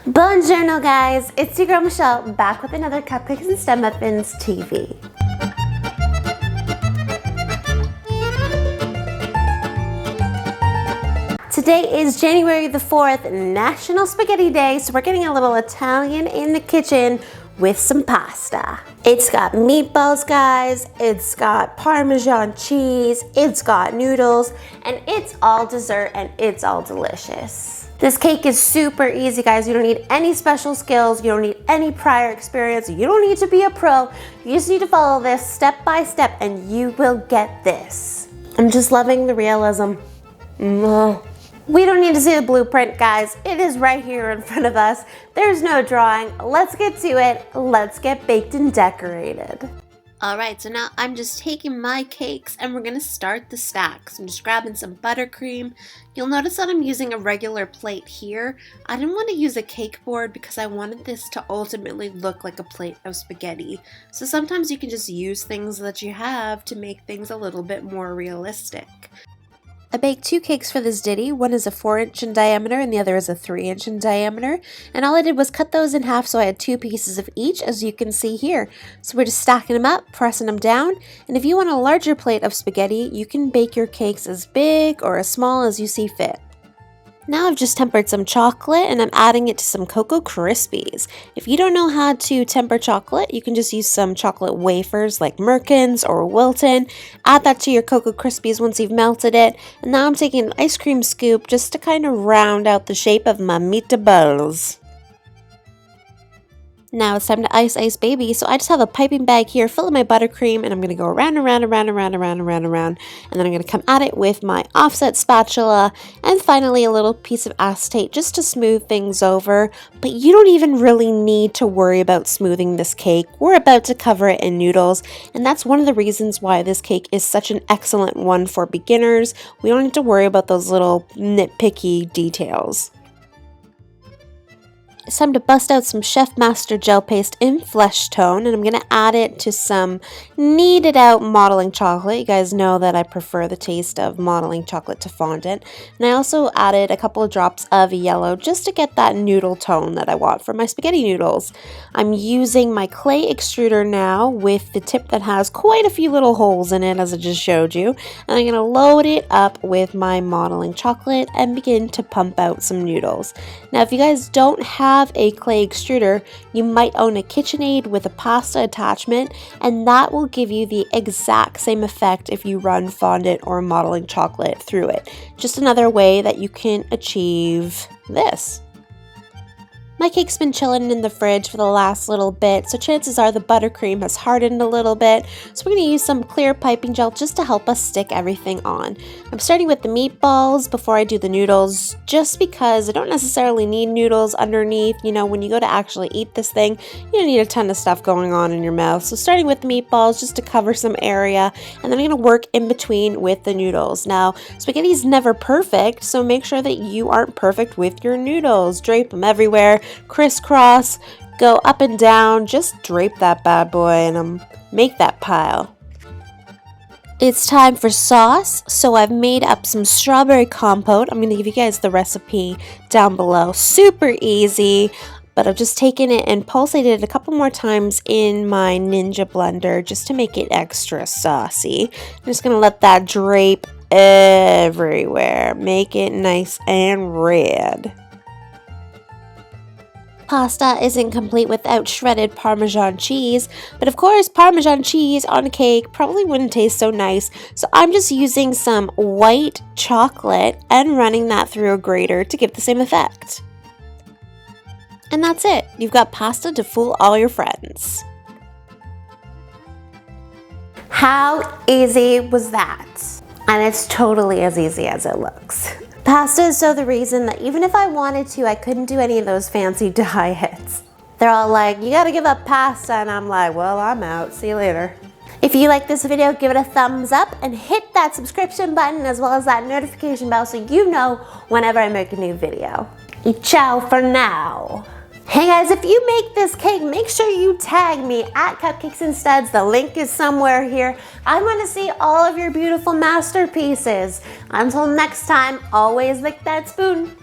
Buongiorno guys, it's your girl Michelle back with another Cupcakes and Studmuffins TV. Today is January the 4th, National Spaghetti Day, so we're getting a little Italian in the kitchen with some pasta. It's got meatballs, guys, it's got Parmesan cheese, it's got noodles, and it's all dessert and it's all delicious. This cake is super easy, guys. You don't need any special skills, you don't need any prior experience, you don't need to be a pro, you just need to follow this step by step and you will get this. I'm just loving the realism. We don't need to see the blueprint, guys. It is right here in front of us. There's no drawing. Let's get to it. Let's get baked and decorated. All right, so now I'm just taking my cakes and we're gonna start the stack. So I'm just grabbing some buttercream. You'll notice that I'm using a regular plate here. I didn't want to use a cake board because I wanted this to ultimately look like a plate of spaghetti. So sometimes you can just use things that you have to make things a little bit more realistic. I baked two cakes for this ditty. One is a 4-inch in diameter and the other is a 3-inch in diameter. And all I did was cut those in half so I had two pieces of each, as you can see here. So we're just stacking them up, pressing them down. And if you want a larger plate of spaghetti, you can bake your cakes as big or as small as you see fit. Now I've just tempered some chocolate and I'm adding it to some Cocoa Krispies. If you don't know how to temper chocolate, you can just use some chocolate wafers like Merkin's or Wilton. Add that to your Cocoa Krispies once you've melted it. And now I'm taking an ice cream scoop just to kind of round out the shape of my meatballs. Now it's time to ice baby, so I just have a piping bag here full of my buttercream and I'm going to go around and then I'm going to come at it with my offset spatula and finally a little piece of acetate just to smooth things over. But you don't even really need to worry about smoothing this cake. We're about to cover it in noodles, and that's one of the reasons why this cake is such an excellent one for beginners. We don't need to worry about those little nitpicky details. It's time to bust out some Chef Master gel paste in flesh tone, and I'm going to add it to some kneaded out modeling chocolate. You guys know that I prefer the taste of modeling chocolate to fondant. And I also added a couple of drops of yellow just to get that noodle tone that I want for my spaghetti noodles. I'm using my clay extruder now with the tip that has quite a few little holes in it, as I just showed you. And I'm going to load it up with my modeling chocolate and begin to pump out some noodles. Now, if you guys don't have a clay extruder, you might own a KitchenAid with a pasta attachment, and that will give you the exact same effect if you run fondant or modeling chocolate through it. Just another way that you can achieve this. My cake's been chilling in the fridge for the last little bit, so chances are the buttercream has hardened a little bit. So we're going to use some clear piping gel just to help us stick everything on. I'm starting with the meatballs before I do the noodles, just because I don't necessarily need noodles underneath. You know, when you go to actually eat this thing, you don't need a ton of stuff going on in your mouth. So starting with the meatballs just to cover some area, and then I'm going to work in between with the noodles. Now, spaghetti is never perfect, so make sure that you aren't perfect with your noodles. Drape them everywhere. Crisscross, go up and down, just drape that bad boy and make that pile. It's time for sauce, so I've made up some strawberry compote. I'm going to give you guys the recipe down below. Super easy, but I've just taken it and pulsated it a couple more times in my Ninja blender just to make it extra saucy. I'm just going to let that drape everywhere, make it nice and red. Pasta isn't complete without shredded Parmesan cheese, but of course Parmesan cheese on a cake probably wouldn't taste so nice, so I'm just using some white chocolate and running that through a grater to give the same effect. And that's it. You've got pasta to fool all your friends. How easy was that? And it's totally as easy as it looks. Pasta is so the reason that even if I wanted to, I couldn't do any of those fancy diets. They're all like, you gotta give up pasta, and I'm like, well, I'm out. See you later. If you like this video, give it a thumbs up and hit that subscription button as well as that notification bell so you know whenever I make a new video. Ciao for now. Hey guys, if you make this cake, make sure you tag me at Cupcakes and Studs. The link is somewhere here. I want to see all of your beautiful masterpieces. Until next time, always lick that spoon.